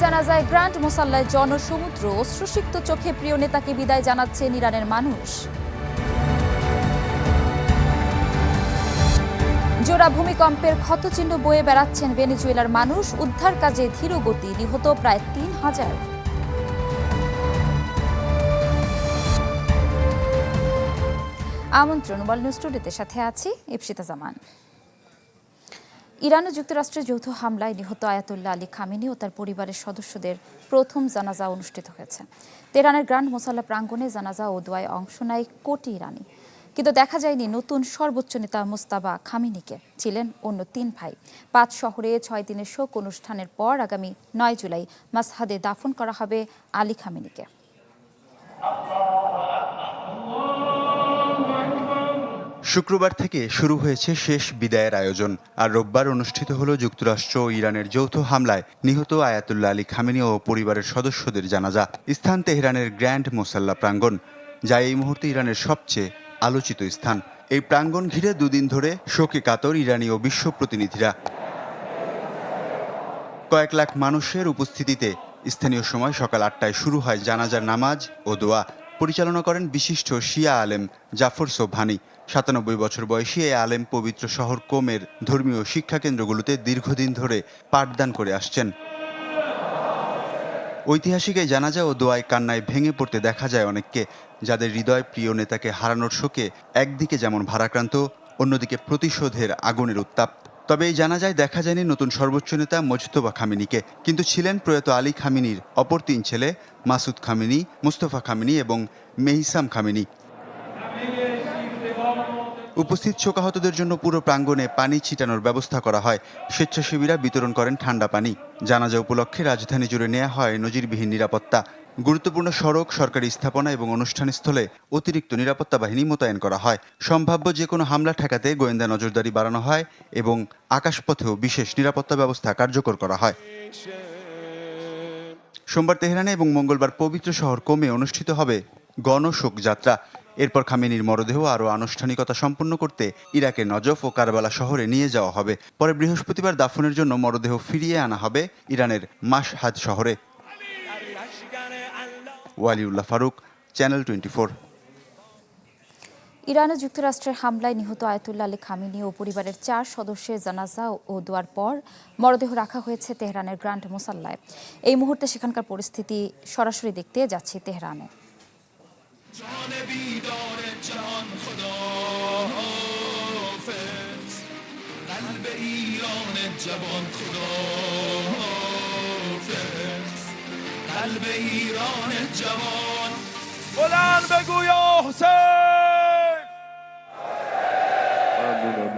জানাজায় গ্র্যান্ড মোসাল্লায় জনসমুদ্র, অশ্রুসিক্ত চোখে প্রিয় নেতাকে বিদায় জানাচ্ছেন ইরানের মানুষ। জোড়া ভূমিকম্পের ক্ষতচিহ্ন বয়ে বেড়াচ্ছেন ভেনেজুয়েলার মানুষ, উদ্ধার কাজে ধীর গতি, নিহত প্রায় ৩,০০০। আমন্ত্রণ ওয়ার্ল্ড নিউজ টুডেতে, সাথে আছি ইপসিতা জামান। ইরান ও যুক্তরাষ্ট্রের যৌথ হামলায় নিহত আয়াতুল্লাহ আলী খামেনি ও তার পরিবারের সদস্যদের প্রথম জানাজা অনুষ্ঠিত হয়েছে। তেহরানের গ্র্যান্ড মোসাল্লা প্রাঙ্গণে জানাজা ও দোয়ায় অংশ নেয় কোটি ইরানি, কিন্তু দেখা যায়নি নতুন সর্বোচ্চ নেতা মুস্তাবা খামেনিকে। ছিলেন অন্য ৩ ভাই। ৫ শহরে ৬ দিনের শোক অনুষ্ঠানের পর আগামী ৯ জুলাই মাসহাদে দাফন করা হবে আলী খামেনিকে। শুক্রবার থেকে শুরু হয়েছে শেষ বিদায়ের আয়োজন, আর রোববার অনুষ্ঠিত হলো যুক্তরাষ্ট্র ও ইরানের যৌথ হামলায় নিহত আয়াতুল্লাহ আলী খামেনি ও পরিবারের সদস্যদের জানাজা। স্থান তেহরানের গ্র্যান্ড মোসাল্লা প্রাঙ্গণ, যা এই মুহূর্তে ইরানের সবচেয়ে আলোচিত স্থান। এই প্রাঙ্গণ ঘিরে দুদিন ধরে শোকে কাতর ইরানি ও বিশ্ব প্রতিনিধিরা। কয়েক লাখ মানুষের উপস্থিতিতে স্থানীয় সময় সকাল ৮টায় শুরু হয় জানাজার নামাজ ও দোয়া। পরিচালনা করেন বিশিষ্ট শিয়া আলেম জাফর সোবহানি। ৯৭ বছর বয়সী এই আলেম পবিত্র শহর কোমের ধর্মীয় শিক্ষা কেন্দ্রগুলোতে দীর্ঘদিন ধরে পাঠদান করে আসছেন। ঐতিহাসিক এই জানাজা ও দোয়ায় কান্নায় ভেঙে পড়তে দেখা যায় অনেককে, যাদের হৃদয় প্রিয় নেতাকে হারানোর শোকে একদিকে যেমন ভারাক্রান্ত, অন্যদিকে প্রতিশোধের আগুনের উত্তাপ। তবে এই জানাজায় দেখা যায়নি নতুন সর্বোচ্চ নেতা মোজতবা খামেনিকে, কিন্তু ছিলেন প্রয়াত আলী খামেনির অপর ৩ ছেলে মাসুদ খামেনি, মুস্তফা খামেনি এবং মেহিসাম খামেনি। উপস্থিত শোকাহতদের জন্য পুরো প্রাঙ্গণে পানি ছিটানোর ব্যবস্থা করা হয়। স্বেচ্ছাসেবীরা বিতরণ করেন ঠান্ডা পানি। জানাজা উপলক্ষে রাজধানী জুড়ে নেওয়া হয় নজিরবিহীন নিরাপত্তা। গুরুত্বপূর্ণ সড়ক, সরকারি স্থাপনা এবং অনুষ্ঠানস্থলে অতিরিক্ত নিরাপত্তা বাহিনী মোতায়েন করা হয়। সম্ভাব্য যে কোনো হামলা ঠেকাতে গোয়েন্দা নজরদারি বাড়ানো হয় এবং আকাশপথেও বিশেষ নিরাপত্তা ব্যবস্থা কার্যকর করা হয়। সোমবার তেহরানে এবং মঙ্গলবার পবিত্র শহর কোমে অনুষ্ঠিত হবে গণশোক যাত্রা। এরপর খামেনির মরদেহ আরও আনুষ্ঠানিকতা সম্পন্ন করতে ইরাকের নজফ ও কারবালা শহরে নিয়ে যাওয়া হবে। পরে বৃহস্পতিবার দাফনের জন্য মরদেহ ফিরিয়ে আনা হবে ইরানের মাশহাদ শহরে। ওয়ালিউল্লাহ ফারুক, চ্যানেল 24। ইরান ও যুক্তরাষ্ট্রের হামলায় নিহত আয়াতুল্লাহ আলী খামেনি ও পরিবারের ৪ সদস্যের জানাজা ও দোয়ার পর মরদেহ রাখা হয়েছে তেহরানের গ্র্যান্ড মোসাল্লায়। এই মুহূর্তে সেখানকার পরিস্থিতি সরাসরি দেখতে যাচ্ছি তেহরানে।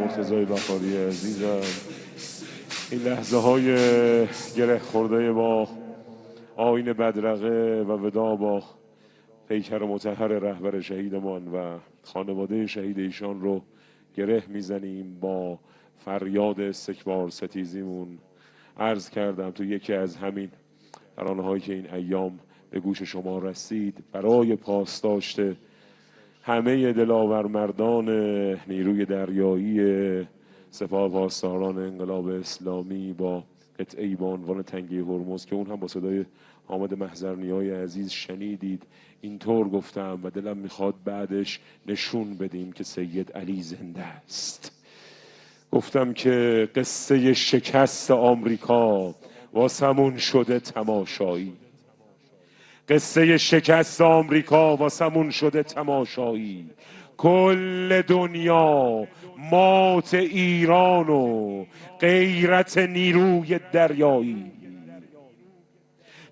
مرتضی بخاری عزیزم این لحظه های گره خورده با آیین بدرقه و ودا با پیکر مطهر رهبر شهیدمان و خانواده شهید ایشان رو گره میزنیم با فریاد استکبار ستیزیمون. عرض کردم تو یکی از همین ترانه‌هایی که این ایام به گوش شما رسید، برای پاسداشت همه دلاور مردان نیروی دریایی سپاه پاسداران انقلاب اسلامی با قطعه‌ای با عنوان تنگه هرمز که اون هم با صدای حامد محضرنیای عزیز شنیدید، اینطور گفتم و دلم میخواد بعدش نشون بدیم که سید علی زنده است. گفتم که قصه شکست آمریکا واسمون شده تماشایی، قصه شکست آمریکا واسمون شده تماشایی. کل دنیا مات ایران و غیرت نیروی دریایی.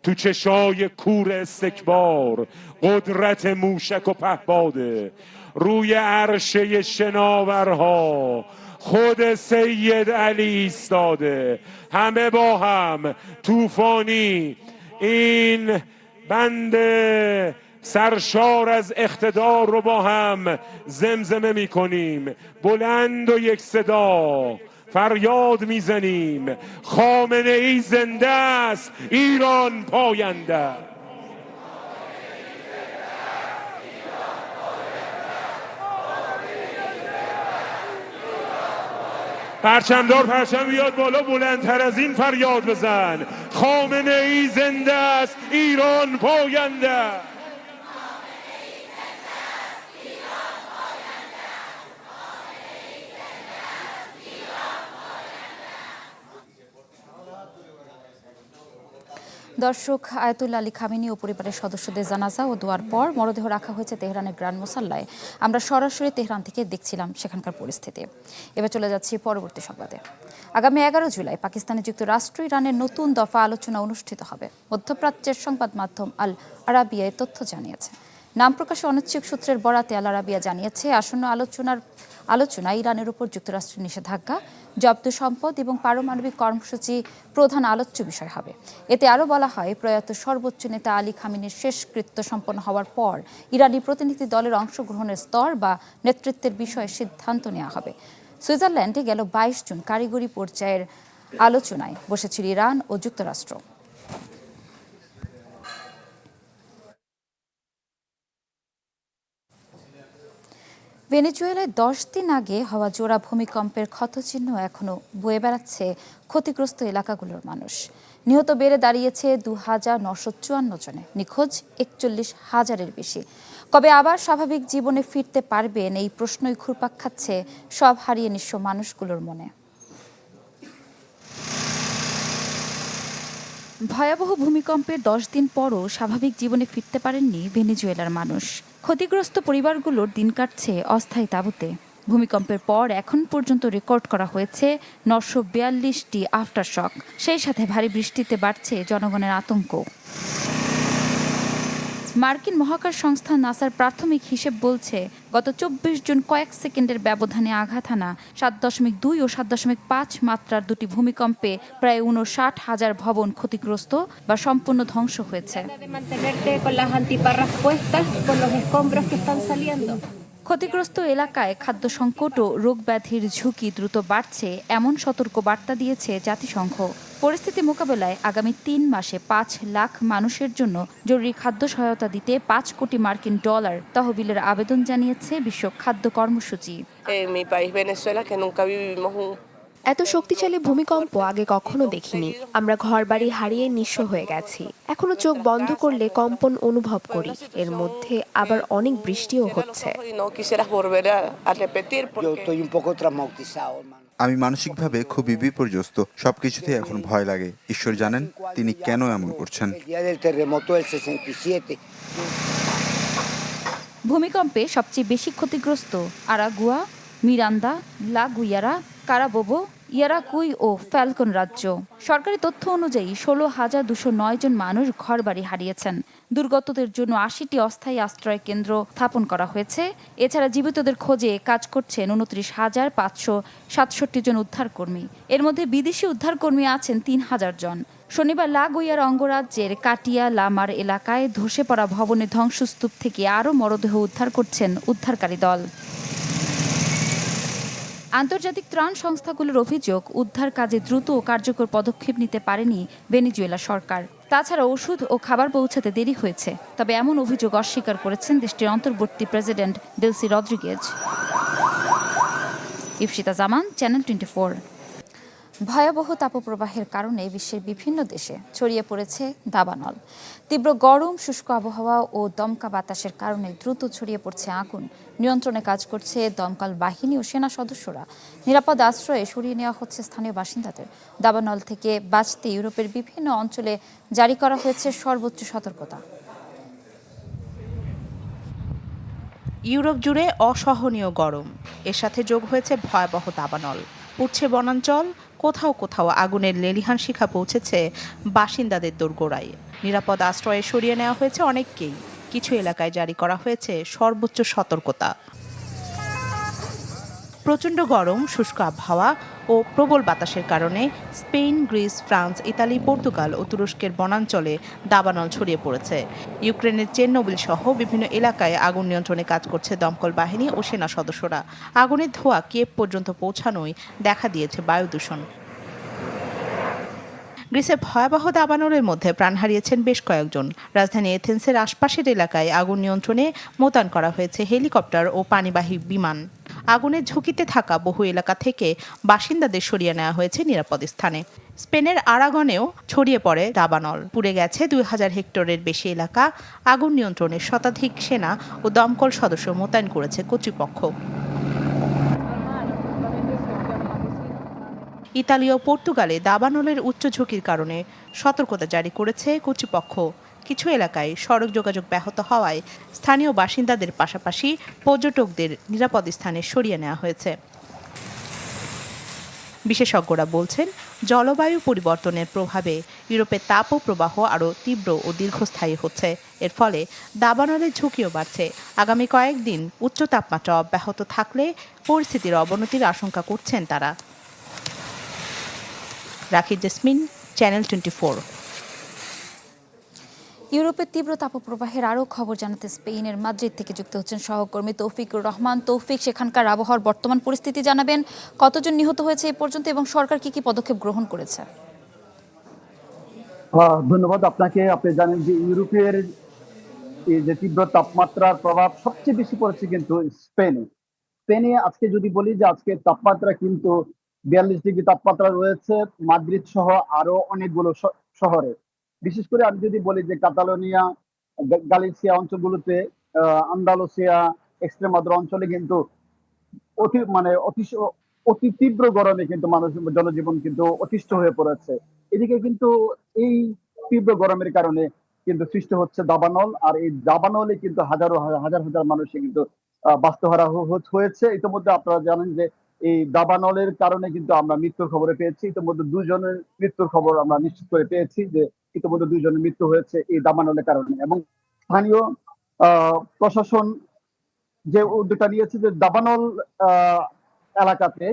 تو چشای کور استکبار قدرت موشک و پهپاده، روی عرشه شناورها خود سید علی ایستاده. همه با هم طوفانی این بند سرشار از اقتدار رو با هم زمزمه می کنیم، بلند و یک صدا فریاد میزنیم: خامنه ای زنده است، ایران پاینده. پرچمدار پرچم بیاد بالا بلندتر از این فریاد بزن خامنه ای زنده است ایران پاینده দর্শক, আয়াতুল্লাহ আলী খামেনি ও পরিবারের সদস্যদের জানাজা ও দোয়ার পর মরদেহ রাখা হয়েছে তেহরানের গ্র্যান্ড মোসাল্লায়। আমরা সরাসরি তেহরান থেকে দেখছিলাম সেখানকার পরিস্থিতি। এবার চলে যাচ্ছি পরবর্তী সংবাদে। আগামী 11 জুলাই পাকিস্তানে যুক্তরাষ্ট্র ইরানের নতুন দফা আলোচনা অনুষ্ঠিত হবে। মধ্যপ্রাচ্যের সংবাদ মাধ্যম আল আরাবিয়া এই তথ্য জানিয়েছে। নাম প্রকাশে অনিচ্ছুক সূত্রের বরাতে আল আরাবিয়া জানিয়েছে, আসন্ন আলোচনা ইরানের উপর যুক্তরাষ্ট্রের নিষেধাজ্ঞা, জব্দ সম্পদ এবং পারমাণবিক কর্মসূচি প্রধান আলোচ্য বিষয় হবে। এতে আরও বলা হয়, প্রয়াত সর্বোচ্চ নেতা আলী খামেনির শেষকৃত্য সম্পন্ন হওয়ার পর ইরানি প্রতিনিধি দলের অংশগ্রহণের স্তর বা নেতৃত্বের বিষয়ে সিদ্ধান্ত নেওয়া হবে। সুইজারল্যান্ডে গেল 22 জুন কারিগরি পর্যায়ের আলোচনায় বসেছিল ইরান ও যুক্তরাষ্ট্র। ভেনেজুয়েলায় 10 দিন আগে হওয়া জোড়া ভূমিকম্পের ক্ষতচিহ্ন এখনও বয়ে বেড়াচ্ছে ক্ষতিগ্রস্ত এলাকাগুলোর মানুষ। নিহত বেড়ে দাঁড়িয়েছে 2954 জনে, নিখোঁজ 41,000-এর বেশি। কবে আবার স্বাভাবিক জীবনে ফিরতে পারবেন, এই প্রশ্নই ঘুরপাক খাচ্ছে সব হারিয়ে নিঃস্ব মানুষগুলোর মনে। ভয়াবহ ভূমিকম্পের 10 দিন পরও স্বাভাবিক জীবনে ফিরতে পারেননি ভেনেজুয়েলার মানুষ। ক্ষতিগ্রস্ত পরিবারগুলোর দিন কাটছে অস্থায়ী তাঁবুতে। ভূমিকম্পের পর এখন পর্যন্ত রেকর্ড করা হয়েছে 942টি আফটারশক। সেই সাথে ভারী বৃষ্টিতে বাড়ছে জনগণের আতঙ্ক। মার্কিন মহাকাশ সংস্থা নাসার প্রাথমিক হিসেব বলছে, গত 24 জুন কয়েক সেকেন্ডের ব্যবধানে আঘাত হানা 7.2 ও 7.5 মাত্রার দুটি ভূমিকম্পে প্রায় 59,000 ভবন ক্ষতিগ্রস্ত বা সম্পূর্ণ ধ্বংস হয়েছে। ক্ষতিগ্রস্ত এলাকায় খাদ্য সংকট ও রোগব্যাধির ঝুঁকি দ্রুত বাড়ছে, এমন সতর্ক বার্তা দিয়েছে জাতিসংঘ। পরিস্থিতি মোকাবেলায় আগামী 3 মাসে 5 লাখ মানুষের জন্য জরুরি খাদ্য সহায়তা দিতে 5 কোটি মার্কিন ডলার তহবিলের আবেদন জানিয়েছে বিশ্ব খাদ্য কর্মসূচি। এত শক্তিশালী ভূমিকম্প আগে কখনো দেখিনি। আমরা ঘরবাড়ি হারিয়ে নিঃস্ব হয়ে গেছি। এখনো চোখ বন্ধ করলে কম্পন অনুভব করি। এর মধ্যে আবার অনেক বৃষ্টিও হচ্ছে। আমি মানসিকভাবে খুবই বিপর্যস্ত। সবকিছুতে এখন ভয় লাগে। ঈশ্বর জানেন তিনি কেন এমন করছেন। ভূমিকম্পে সবচেয়ে বেশি ক্ষতিগ্রস্ত আরাগুয়া, মিরান্দা, লা গুইয়ারা, কারাবোবো, ইয়ারাকুই ও ফ্যালকন রাজ্য। সরকারি তথ্য অনুযায়ী 16,209 জন মানুষ ঘরবাড়ি হারিয়েছেন। দুর্গতদের জন্য 80টি অস্থায়ী আশ্রয় কেন্দ্র স্থাপন করা হয়েছে। এছাড়া জীবিতদের খোঁজে কাজ করছেন 29,567 জন উদ্ধারকর্মী। এর মধ্যে বিদেশি উদ্ধারকর্মী আছেন 3,000 জন। শনিবার লা গুইয়ার অঙ্গরাজ্যের কাটিয়া লামার এলাকায় ধসে পড়া ভবনের ধ্বংসস্তূপ থেকে আরও মরদেহ উদ্ধার করছেন উদ্ধারকারী দল। আন্তর্জাতিক ত্রাণ সংস্থাগুলোর অভিযোগ, উদ্ধার কাজে দ্রুত ও কার্যকর পদক্ষেপ নিতে পারেনি ভেনেজুয়েলা সরকার। তাছাড়া ওষুধ ও খাবার পৌঁছাতে দেরি হয়েছে। তবে এমন অভিযোগ অস্বীকার করেছেন দেশটির অন্তর্বর্তী প্রেসিডেন্ট ডেলসি রদ্রিগেজ। ইফশিতা জামান, চ্যানেল 24। ভয়াবহ তাপপ্রবাহের কারণে বিশ্বের বিভিন্ন দেশে ছড়িয়ে পড়েছে দাবানল। তীব্র গরম, শুষ্ক আবহাওয়া ও দমকা বাতাসের কারণে দ্রুত ছড়িয়ে পড়ছে আগুন। নিয়ন্ত্রণে কাজ করছে দমকল বাহিনী ও সেনা সদস্যরা। নিরাপদ আশ্রয়ে সরিয়ে নেওয়া হচ্ছে স্থানীয় বাসিন্দাদের। দাবানল থেকে বাঁচতে ইউরোপের বিভিন্ন অঞ্চলে জারি করা হয়েছে সর্বোচ্চ সতর্কতা। ইউরোপ জুড়ে অসহনীয় গরম, এর সাথে যোগ হয়েছে ভয়াবহ দাবানল। পুড়ছে বনাঞ্চল, কোথাও কোথাও আগুনের লেলিহান শিখা পৌঁছেছে বাসিন্দাদের দোরগোড়ায়। নিরাপদ আশ্রয়ে সরিয়ে নেওয়া হয়েছে অনেককেই। কিছু এলাকায় জারি করা হয়েছে সর্বোচ্চ সতর্কতা। প্রচণ্ড গরম, শুষ্ক আবহাওয়া ও প্রবল বাতাসের কারণে Spain, Greece, France, Italy, Portugal ও তুরস্কের বনাঞ্চলে দাবানল ছড়িয়ে পড়েছে। ইউক্রেনের চেরনোবিল সহ বিভিন্ন এলাকায় আগুন নিয়ন্ত্রণে কাজ করছে দমকল বাহিনী ও সেনা সদস্যরা। আগুনের ধোঁয়া কিয়েভ পর্যন্ত পৌঁছানোয় দেখা দিয়েছে বায়ু দূষণ। গ্রিসে ভয়াবহ দাবানলের মধ্যে প্রাণ হারিয়েছেন বেশ কয়েকজন। রাজধানী এথেন্সের আশপাশের এলাকায় আগুন নিয়ন্ত্রণে মোতায়েন করা হয়েছে হেলিকপ্টার ও পানিবাহী বিমান। আগুনের ঝুঁকিতে থাকা বহু এলাকা থেকে বাসিন্দাদের সরিয়ে নেওয়া হয়েছে নিরাপদ স্থানে। স্পেনের আরাগনেও ছড়িয়ে পড়ে দাবানল। পুড়ে গেছে 2000 হেক্টরের বেশি এলাকা। আগুন নিয়ন্ত্রণে শতাধিক সেনা ও দমকল সদস্য মোতায়েন করেছে কর্তৃপক্ষ। ইতালি ও পর্তুগালে দাবানলের উচ্চ ঝুঁকির কারণে সতর্কতা জারি করেছে কর্তৃপক্ষ। কিছু এলাকায় সড়ক যোগাযোগ ব্যাহত হওয়ায় স্থানীয় বাসিন্দাদের পাশাপাশি পর্যটকদের নিরাপদ স্থানে সরিয়ে নেওয়া হয়েছে। বিশেষজ্ঞরা বলছেন, জলবায়ু পরিবর্তনের প্রভাবে ইউরোপের তাপপ্রবাহ আরও তীব্র ও দীর্ঘস্থায়ী হচ্ছে। এর ফলে দাবানলের ঝুঁকিও বাড়ছে। আগামী কয়েকদিন উচ্চ তাপমাত্রা অব্যাহত থাকলে পরিস্থিতির অবনতির আশঙ্কা করছেন তারা। রাখি জেসমিন, চ্যানেল 24। ইউরোপের তীব্র তাপপ্রবাহের আরও খবর জানাতে স্পেনের মাদ্রিদ থেকে যুক্ত হচ্ছেন সহকর্মী তৌফিকুর রহমান। তৌফিক, সেখানকার আবহাওয়ার বর্তমান পরিস্থিতি জানাবেন। কতজন নিহত হয়েছে এ পর্যন্ত এবং সরকার কি পদক্ষেপ গ্রহণ করেছে? ধন্যবাদ আপনাকে। আপনি জানেন যে ইউরোপের এই যে তীব্র তাপমাত্রার প্রভাব সবচেয়ে বেশি পড়েছে কিন্তু স্পেনে আজকে যদি বলি যে আজকে তাপমাত্রা কিন্তু 42 ডিগ্রি তাপমাত্রা রয়েছে মাদ্রিদ সহ আরো অনেকগুলো শহরে। বিশেষ করে আমি যদি বলি যে কাতালোনিয়া, গালিসিয়া অঞ্চলগুলোতে, আন্দালুসিয়া, এক্সট্রেমাদুরা অঞ্চলে কিন্তু অতি তীব্র গরমে কিন্তু জনজীবন কিন্তু অতিষ্ঠ হয়ে পড়েছে। এদিকে কিন্তু এই তীব্র গরমের কারণে কিন্তু সৃষ্টি হচ্ছে দাবানল, আর এই দাবানলে কিন্তু হাজার হাজার মানুষের কিন্তু বাস্তুহারা হয়েছে। ইতিমধ্যে আপনারা জানেন যে এই দাবানলের কারণে কিন্তু আমরা মৃত্যুর খবরে পেয়েছি। ইতিমধ্যে 2 জনের মৃত্যুর খবর আমরা নিশ্চিত করে পেয়েছি যে ইতিমধ্যে 2 জনের মৃত্যু হয়েছে এই দাবানলের কারণে। এবং স্থানীয় প্রশাসন যে উদ্যোগটা নিয়েছে যে দাবানল এলাকাতে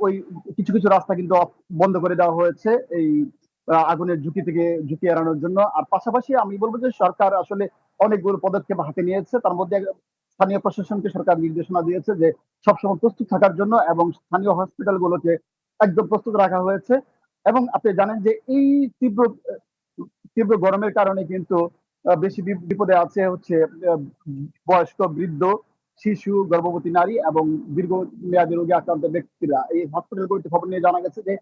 ওই কিছু কিছু রাস্তা কিন্তু বন্ধ করে দেওয়া হয়েছে এই আগুনের ঝুঁকি এড়ানোর জন্য। আর পাশাপাশি আমি বলবো যে সরকার আসলে অনেকগুলো পদক্ষেপ হাতে নিয়েছে। তার মধ্যে স্থানীয় প্রশাসনকে সরকার নির্দেশনা দিয়েছে যে সবসময় প্রস্তুত থাকার জন্য, এবং স্থানীয় হসপিটালগুলোকে একদম প্রস্তুত রাখা হয়েছে। এবং আপনি জানেন যে এই তীব্র গরমের কারণে কিন্তু বেশি বিপদে আছে হচ্ছে বয়স্ক, বৃদ্ধ, শিশু, গর্ভবতী নারী এবং দীর্ঘমেয়াদী রোগে আক্রান্ত ব্যক্তিরা। এই হসপিটালগুলোতে খবর নিয়ে জানা গেছে যে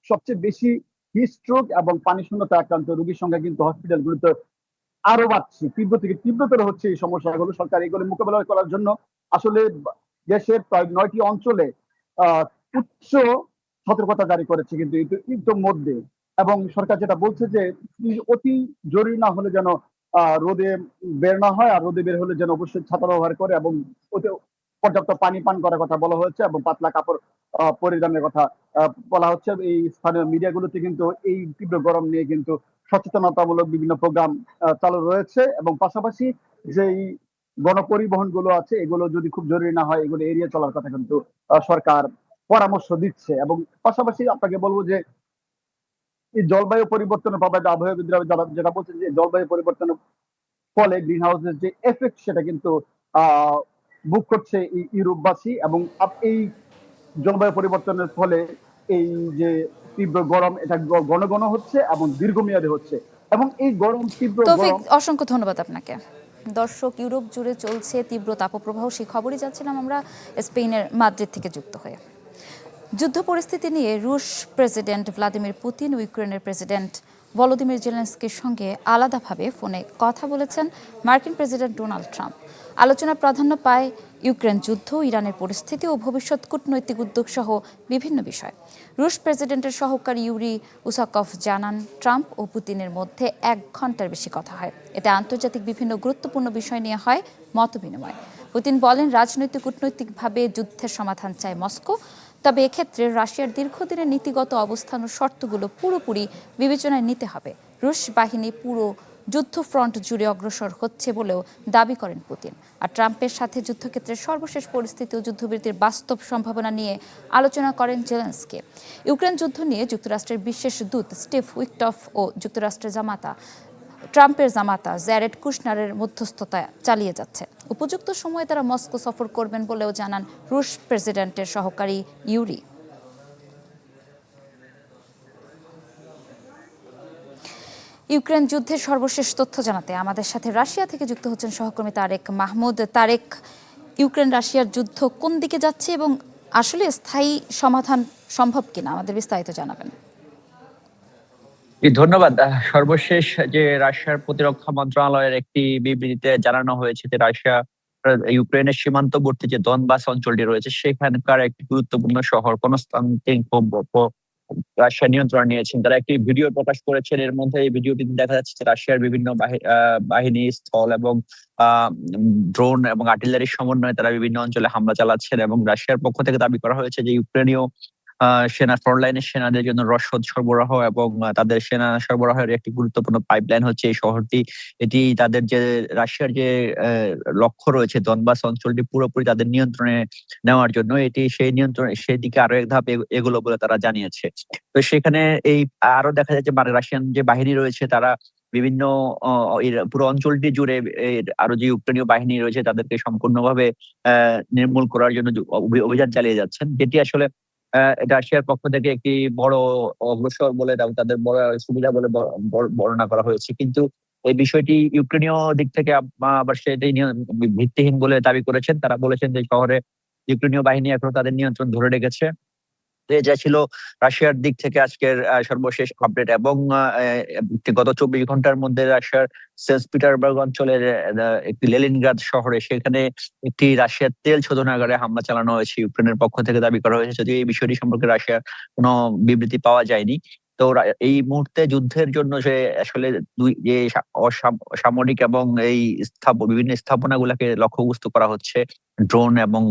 সবচেয়ে বেশি হিট স্ট্রোক এবং পানি শূন্যতা আক্রান্ত রোগীর সংখ্যা কিন্তু হসপিটালগুলোতে আরো বাড়ছে, তীব্র থেকে তীব্রতর হচ্ছে এই সমস্যাগুলো। সরকার এগুলো মোকাবেলা করার জন্য আসলে দেশের প্রায় 9টি অঞ্চলে উচ্চ সতর্কতা জারি করেছে কিন্তু ইতিমধ্যে। এবং সরকার যেটা বলছে যে অতি জরুরি না হলে যেন রোদে বের না হয়, আর রোদে বের হলে যেন অবশ্যই ছাতা ব্যবহার করে, এবং পর্যাপ্ত পানি পান করার কথা বলা হয়েছে, এবং পাতলা কাপড় পরিধানের কথা বলা হচ্ছে। এই স্থানীয় মিডিয়াগুলোতে কিন্তু এই তীব্র গরম নিয়ে কিন্তু সচেতনতামূলক বিভিন্ন প্রোগ্রাম চালু রয়েছে। এবং পাশাপাশি যেই গণপরিবহন গুলো আছে এগুলো যদি খুব জরুরি না হয় এগুলো এড়িয়ে চলার কথা কিন্তু সরকার পরামর্শ দিচ্ছে। এবং পাশাপাশি আপনাকে বলবো যে এই জলবায়ু পরিবর্তনের প্রভাবে আবহাওয়াবিদরা যেটা বলছেন যে জলবায়ু পরিবর্তনের ফলে গ্রিন হাউসের যে এফেক্ট সেটা কিন্তু ভোগ করছে ইউরোপবাসী। এবং এই জলবায়ু পরিবর্তনের ফলে এই যে তীব্র গরম এটা ঘন ঘন হচ্ছে এবং দীর্ঘমেয়াদী হচ্ছে। এবং এই তীব্র তৌফিক, অসংখ্য ধন্যবাদ আপনাকে। দর্শক, ইউরোপ জুড়ে চলছে তীব্র তাপপ্রবাহ, সেই খবরই যাচ্ছিলাম আমরা স্পেনের মাদ্রিদ থেকে যুক্ত হয়ে। যুদ্ধ পরিস্থিতি নিয়ে রুশ প্রেসিডেন্ট ভ্লাদিমির পুতিন ও ইউক্রেনের প্রেসিডেন্ট ভলোদিমির জেলেনস্কির সঙ্গে আলাদাভাবে ফোনে কথা বলেছেন মার্কিন প্রেসিডেন্ট ডোনাল্ড ট্রাম্প। আলোচনায় প্রাধান্য পায় ইউক্রেন যুদ্ধ, ইরানের পরিস্থিতি ও ভবিষ্যৎ কূটনৈতিক উদ্যোগ সহ বিভিন্ন বিষয়। রুশ প্রেসিডেন্টের সহকারী ইউরি উসাকভ জানান, ট্রাম্প ও পুতিনের মধ্যে 1 ঘন্টার বেশি কথা হয়। এতে আন্তর্জাতিক বিভিন্ন গুরুত্বপূর্ণ বিষয় নিয়ে হয় মতবিনিময়। পুতিন বলেন, রাজনৈতিক কূটনৈতিকভাবে যুদ্ধের সমাধান চায় মস্কো, তবে এক্ষেত্রে রাশিয়ার দীর্ঘদিনের নীতিগত অবস্থান ও শর্তগুলো পুরোপুরি বিবেচনায় নিতে হবে। রুশ বাহিনী পুরো যুদ্ধফ্রন্ট জুড়ে অগ্রসর হচ্ছে বলেও দাবি করেন পুতিন। আর ট্রাম্পের সাথে যুদ্ধক্ষেত্রের সর্বশেষ পরিস্থিতি ও যুদ্ধবিরতির বাস্তব সম্ভাবনা নিয়ে আলোচনা করেন জেলেনস্কি। ইউক্রেন যুদ্ধ নিয়ে যুক্তরাষ্ট্রের বিশেষ দূত স্টিভ উইকটফ ও যুক্তরাষ্ট্রের ট্রাম্পের জামাতা জ্যারেড কুশনারের মধ্যস্থতা চালিয়ে যাচ্ছে। উপযুক্ত সময়ে তারা মস্কো সফর করবেন বলেও জানান রুশ প্রেসিডেন্টের সহকারী ইউরি। ইউক্রেন যুদ্ধের সর্বশেষ তথ্য জানাতে আমাদের সাথে রাশিয়া থেকে যুক্ত হচ্ছেন সহকর্মী তারেক মাহমুদ। তারেক, ইউক্রেন রাশিয়ার যুদ্ধ কোন দিকে যাচ্ছে এবং আসলে স্থায়ী সমাধান সম্ভব কিনা আমাদের বিস্তারিত জানাবেন। ধন্যবাদ। সর্বশেষ যে রাশিয়ার প্রতিরক্ষা মন্ত্রণালয়ের একটি বিবৃতিতে জানানো হয়েছে যে রাশিয়া ইউক্রেনের সীমান্তবর্তী যে দনবাস অঞ্চলটি রয়েছে সেখানকার একটি গুরুত্বপূর্ণ শহর কনস্টান্টিনোপল রাশিয়া নিয়ন্ত্রণ নিয়েছেন। তারা একটি ভিডিও প্রকাশ করেছেন। এর মধ্যে এই ভিডিওটিতে দেখা যাচ্ছে যে রাশিয়ার বিভিন্ন বাহিনী স্থল এবং ড্রোন এবং আর্টিলারির সমন্বয়ে তারা বিভিন্ন অঞ্চলে হামলা চালাচ্ছেন এবং রাশিয়ার পক্ষ থেকে দাবি করা হয়েছে যে ইউক্রেনীয় সেনা ফ্রন্টলাইনের সেনাদের জন্য রসদ সরবরাহ এবং তাদের সেনা সরবরাহের একটি গুরুত্বপূর্ণ পাইপলাইন হচ্ছে এই শহরটি। এটি তাদের যে রাশিয়ার যে লক্ষ্য রয়েছে দনবাস অঞ্চলটি পুরোপুরি তাদের নিয়ন্ত্রণে নেওয়ার জন্য, এটি সেই নিয়ন্ত্রণ সেই দিকে আরো এক ধাপ এগুলো বলে তারা জানিয়েছে। তো সেখানে এই আরো দেখা যাচ্ছে মানে রাশিয়ান যে বাহিনী রয়েছে তারা বিভিন্ন পুরো অঞ্চলটি জুড়ে আরো যে ইউক্রেনীয় বাহিনী রয়েছে তাদেরকে সম্পূর্ণভাবে নির্মূল করার জন্য অভিযান চালিয়ে যাচ্ছেন, যেটি আসলে রাশিয়ার পক্ষ থেকে একটি বড় অগ্রসর বলে তাদের বড় সুবিধা বলে বর্ণনা করা হয়েছে। কিন্তু এই বিষয়টি ইউক্রেনীয় দিক থেকে আবার সেটি ভিত্তিহীন বলে দাবি করেছেন। তারা বলেছেন যে শহরে ইউক্রেনীয় বাহিনী এখনো তাদের নিয়ন্ত্রণ ধরে রেখেছে। যা ছিল রাশিয়ার দিক থেকে আজকের সর্বশেষ আপডেট। এবং গত ২৪ ঘন্টার মধ্যে রাশিয়ার সেন্ট পিটারবার্গ অঞ্চলের একটি লেনিনগ্রাদ শহরে সেখানে একটি রাশিয়ার তেল শোধনাগারে হামলা চালানো হয়েছে ইউক্রেনের পক্ষ থেকে দাবি করা হয়েছে, যদিও এই বিষয়টি সম্পর্কে রাশিয়ার কোনো বিবৃতি পাওয়া যায়নি। তো এই মুহূর্তে যুদ্ধের জন্য যে আসলে যে সামরিক এবং এই বিভিন্ন স্থাপনাগুলোকে লক্ষ্যবস্তু করা হচ্ছে ড্রোন এবং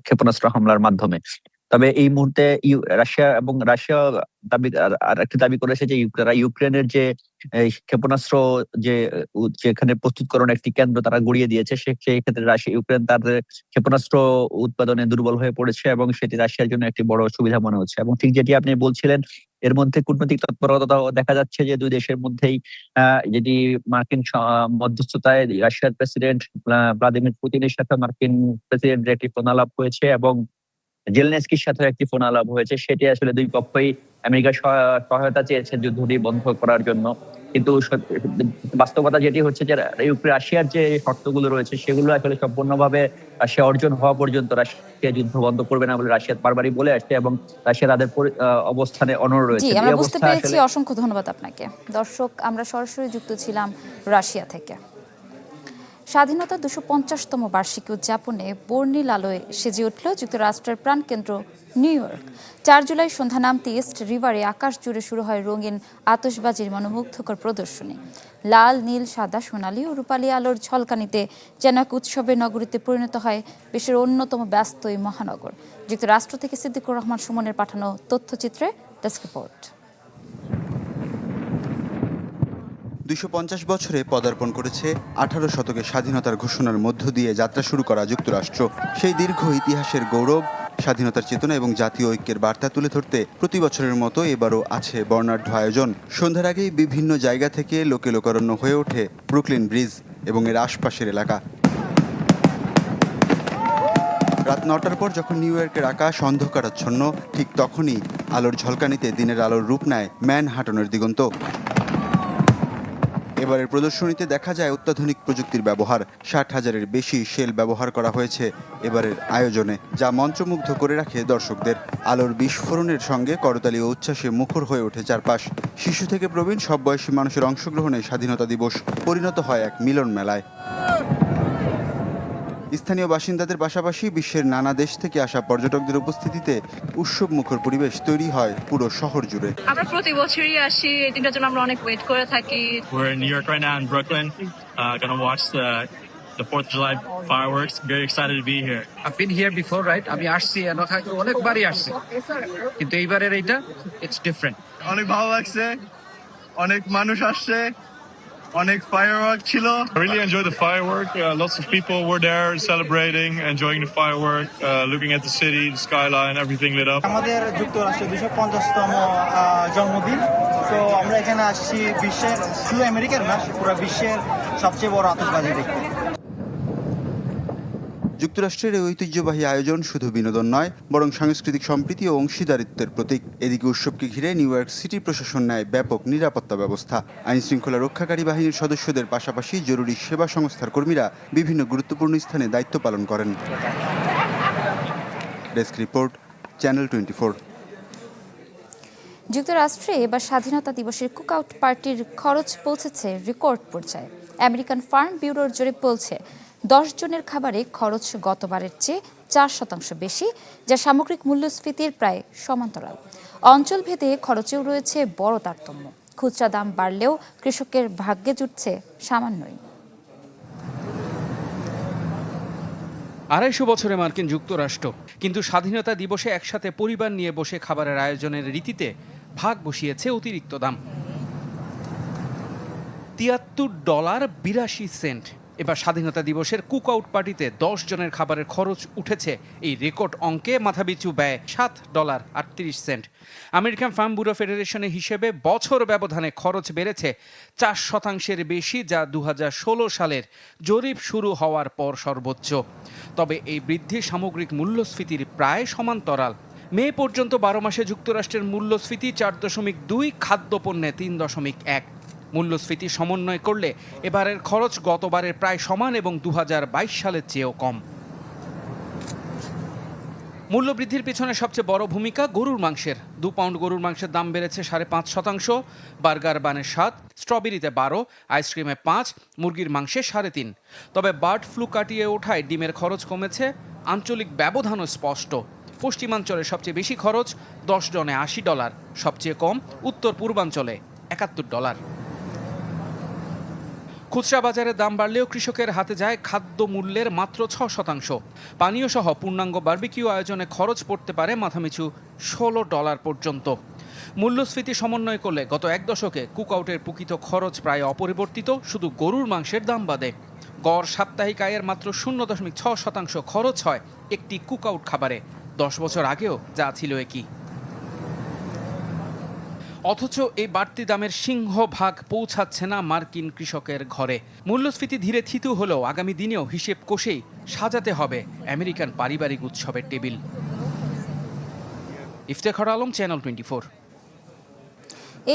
ক্ষেপণাস্ত্র হামলার মাধ্যমে। তবে এই মুহূর্তে রাশিয়া আর একটি দাবি করেছে যে তারা ইউক্রেনের যে ক্ষেপণাস্ত্র যেখানে প্রস্তুতকরণ একটি কেন্দ্র তারা গড়িয়ে দিয়েছে, সেই ক্ষেত্রে ইউক্রেন তাদের ক্ষেপণাস্ত্র উৎপাদনে দুর্বল হয়ে পড়েছে এবং সেটি রাশিয়ার জন্য একটি বড় সুবিধা মনে হচ্ছে। এবং ঠিক যেটি আপনি বলছিলেন, এর মধ্যে কূটনৈতিক তৎপরতাও দেখা যাচ্ছে যে দুই দেশের মধ্যেই যেটি মার্কিন মধ্যস্থতায় রাশিয়ার প্রেসিডেন্ট ভ্লাদিমির পুতিনের সাথে মার্কিন প্রেসিডেন্টের একটি ফোনালাপ হয়েছে এবং জেলেনস্কির সাথে একটি ফোনালাপ হয়েছে। সেটি আসলে দুই পক্ষই আমেরিকার সহায়তা চেয়েছে যুদ্ধটি বন্ধ করার জন্য। কিন্তু বাস্তবতা যেটি হচ্ছে যে রাশিয়ার যে শর্তগুলো রয়েছে সেগুলো আসলে সম্পূর্ণভাবে রাশিয়া অর্জন হওয়া পর্যন্ত রাশিয়া যুদ্ধ বন্ধ করবে না বলে রাশিয়া বারবারই বলে আসছে এবং রাশিয়া তাদের অবস্থানে অনড় রয়েছে। আমরা বুঝতে পেরেছি, অসংখ্য ধন্যবাদ আপনাকে। দর্শক, আমরা সরাসরি যুক্ত ছিলাম রাশিয়া থেকে। স্বাধীনতা ২৫০তম বার্ষিকী উদযাপনে বর্ণিল আলোয় সেজে উঠল যুক্তরাষ্ট্রের প্রাণকেন্দ্র নিউ ইয়র্ক। ৪ জুলাই সন্ধ্যা নামতে ইস্ট রিভারে আকাশ জুড়ে শুরু হয় রঙিন আতশবাজির মনোমুগ্ধকর প্রদর্শনী। লাল, নীল, সাদা, সোনালী ও রূপালী আলোর ঝলকানিতে যেন এক উৎসবের নগরীতে পরিণত হয় বিশ্বের অন্যতম ব্যস্ত এই মহানগর। যুক্তরাষ্ট্র থেকে সিদ্দিকুর রহমান সুমনের পাঠানো তথ্যচিত্রে ডেস্ক রিপোর্ট। ২৫০ বছরে পদার্পণ করেছে ১৮ শতকে স্বাধীনতার ঘোষণার মধ্য দিয়ে যাত্রা শুরু করা যুক্তরাষ্ট্র। সেই দীর্ঘ ইতিহাসের গৌরব, স্বাধীনতার চেতনা এবং জাতীয় ঐক্যের বার্তা তুলে ধরতে প্রতি বছরের মতো এবারও আছে বর্ণাঢ্য আয়োজন। সন্ধ্যার আগেই বিভিন্ন জায়গা থেকে লোকে লোকারণ্য হয়ে ওঠে ব্রুকলিন ব্রিজ এবং এর আশপাশের এলাকা। রাত ৯টার পর যখন নিউ ইয়র্কের আকাশ অন্ধকারাচ্ছন্ন, ঠিক তখনই আলোর ঝলকানিতে দিনের আলোর রূপ নেয় ম্যানহাটনের দিগন্ত। এবারের প্রদর্শনীতে দেখা যায় অত্যাধুনিক প্রযুক্তির ব্যবহার। ৬০,০০০-এর বেশি শেল ব্যবহার করা হয়েছে এবারের আয়োজনে, যা মন্ত্রমুগ্ধ করে রাখে দর্শকদের। আলোর বিস্ফোরণের সঙ্গে করতালি ও উচ্ছ্বাসে মুখর হয়ে ওঠে চারপাশ। শিশু থেকে প্রবীণ সব বয়সী মানুষের অংশগ্রহণে স্বাধীনতা দিবস পরিণত হয় এক মিলন মেলায়। স্থানীয় বাসিন্দাদের পাশাপাশি বিশ্বের নানা দেশ থেকে আসা পর্যটকদের উপস্থিতিতে উৎসব মুখর পরিবেশ তৈরি হয় পুরো শহর জুড়ে। আমরা প্রতি বছরই আসি, এই দিনটার জন্য আমরা অনেক ওয়েট করে থাকি। We're in New York right now in Brooklyn, gonna watch the 4th of July fireworks. Very excited to be here. I've been here before, right? আমি আসছি অনেকবারই আসছি, কিন্তু এইবারের এইটা it's different. অনেক ভালো লাগছে, অনেক মানুষ আসছে, অনেক ফায়ারওয়ার্ক ছিল। I really enjoyed the firework. Lots of people were there celebrating, enjoying the firework, looking at the city, the skyline, everything lit up. আমাদের যুক্তরাষ্ট্রের ২৫০তম জন্মদিন, তো আমরা এখানে আসছি বিশ্বের, শুধু আমেরিকার না পুরো বিশ্বের সবচেয়ে বড় আতশবাজি দেখতে। যুক্তরাষ্ট্রের এই ঐতিহ্যবাহী আয়োজন শুধু বিনোদন নয়, বরং সাংস্কৃতিক সম্প্রীতি ও অংশীদারিত্বের প্রতীক। এদিকে উৎসবকে ঘিরে নিউ ইয়র্ক সিটি প্রশাসন নেয় ব্যাপক নিরাপত্তা ব্যবস্থা। আইনশৃঙ্খলা রক্ষাকারী বাহিনীর সদস্যদের পাশাপাশি জরুরি সেবা সংস্থার কর্মীরা বিভিন্ন গুরুত্বপূর্ণ স্থানে দায়িত্ব পালন করেন। Desk report, channel 24। যুক্তরাষ্ট্রে এবার স্বাধীনতা দিবসের কুকআউট পার্টির খরচ পৌঁছেছে রেকর্ড পর্যায়ে। আমেরিকান ফার্ম ব্যুরোর জরিপ বলছে 10 জনের খাবারে খরচ গতবারের চেয়ে 4% বেশি, যা সামগ্রিক মূল্যস্ফীতির প্রায় সমান্তরাল। অঞ্চলভেদে খরচেও রয়েছে বড় তারতম্য। খুচরা দাম বাড়লেও কৃষকের ভাগ্যে জুটছে সামান্যই। 250 বছরে মার্কিন যুক্তরাষ্ট্র, কিন্তু স্বাধীনতা দিবসে একসাথে পরিবার নিয়ে বসে খাবারের আয়োজনের রীতিতে ভাগ বসিয়েছে অতিরিক্ত দাম। $73.82। এবার স্বাধীনতা দিবসের কুকআউট পার্টিতে 10 জনের খাবারের খরচ উঠেছে এই রেকর্ড অঙ্কে। মাথাপিছু ব্যয় $7.38। আমেরিকান ফার্ম ব্যুরো ফেডারেশনের হিসেবে বছর ব্যবধানে খরচ বেড়েছে 4% বেশি, যা 2016 সালের জরিপ শুরু হওয়ার পর সর্বোচ্চ। তবে এই বৃদ্ধি সামগ্রিক মূল্যস্ফীতির প্রায় সমান্তরাল। মে পর্যন্ত 12 মাসে যুক্তরাষ্ট্রের মূল্যস্ফীতি 4.2, খাদ্যপণ্যে 3.1। মূল্যস্ফীতি সমন্বয় করলে এবারের খরচ গতবারের প্রায় সমান এবং 2022 সালের চেয়েও কম। মূল্যবৃদ্ধির পেছনে সবচেয়ে বড় ভূমিকা গরুর মাংসের। 2 পাউন্ড গরুর মাংসের দাম বেড়েছে 5.5%, বার্গার বানের 7, স্ট্রবেরিতে 12, আইসক্রিমে 5, মুরগির মাংসে 3.5। তবে বার্ড ফ্লু কাটিয়ে ওঠায় ডিমের খরচ কমেছে। আঞ্চলিক ব্যবধানও স্পষ্ট। পশ্চিমাঞ্চলে সবচেয়ে বেশি খরচ, 10 জনে $80, সবচেয়ে কম উত্তর পূর্বাঞ্চলে $71। খুচরা বাজারে দাম বাড়লেও কৃষকের হাতে যায় খাদ্য মূল্যের মাত্র 6%। পানীয় সহ পূর্ণাঙ্গ বারবিকিউ আয়োজনে খরচ পড়তে পারে মাথাপিছু $16 পর্যন্ত। মূল্যস্ফীতি সমন্বয় করলে গত 1 দশকে কুকআউটের প্রকৃত খরচ প্রায় অপরিবর্তিত, শুধু গরুর মাংসের দাম বাদে। গড় সাপ্তাহিক আয়ের মাত্র 0.6% খরচ হয় একটি কুকআউট খাবারে। 10 বছর আগেও যা ছিল একই। অথচ এই বাড়তি দামের সিংহভাগ পৌঁছাচ্ছে না মার্কিন কৃষকের ঘরে। মূল্যস্ফীতি ধীরে থিতু হলেও আগামী দিনেও হিসেব কষেই সাজাতে হবে আমেরিকান পারিবারিক উৎসবের টেবিল। ইফতেখার আলম, চ্যানেল 24।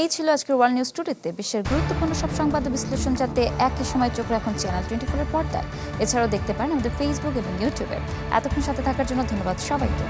এই ছিল আজকের ওয়ার্ল্ড নিউজ টুডেতে। বিশ্বের গুরুত্বপূর্ণ সব সংবাদ বিশ্লেষণ জানতে একই সময় চোখ রাখুন চ্যানেল 24 এর পর্দায়। এছাড়াও দেখতে পারেন আমাদের ফেসবুক এবং ইউটিউবে। এতক্ষণ সাথে থাকার জন্য ধন্যবাদ সবাইকে।